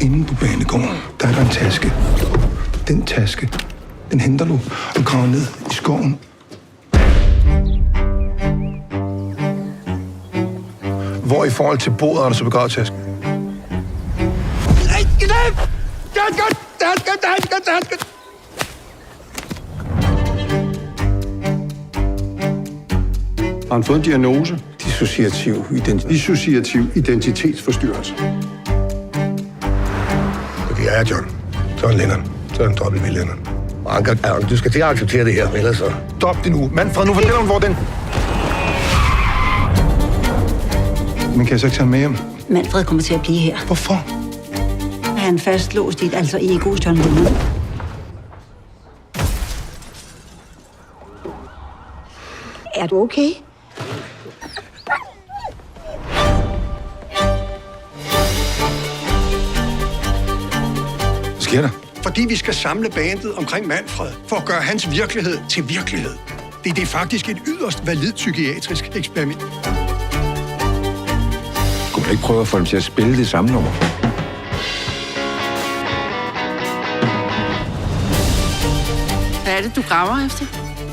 Inde på banegården, der er der en taske. Den taske, den henter du og graver ned i skoven. Hvor i forhold til bordet er der så begravet tasken? Har han fået en diagnose? Dissociativ identitetsforstyrrelse. Det er John. John Lennon. John W. Lennon. Anker, du skal til at acceptere det her, ellers så... Stop det nu. Manfred, nu fortæller hun, hvor den... Men kan jeg så ikke tage ham med hjem? Manfred kommer til at blive her. Hvorfor? Han fastlåst i et alter ego, John Lennon. Er du okay? Hvad sker der? Fordi vi skal samle bandet omkring Manfred, for at gøre hans virkelighed til virkelighed. Det er faktisk et yderst validt psykiatrisk eksperiment. Kunne du ikke prøve at få dem til at spille det samme nummer? Hvad er det, du graver efter?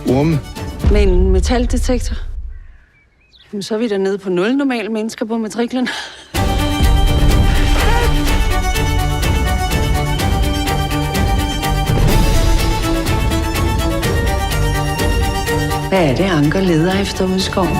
Orme. Med en metaldetektor? Jamen, så er vi dernede på 0 normale mennesker på matriklen. Hvad er det, Anker leder efter ude i skoven?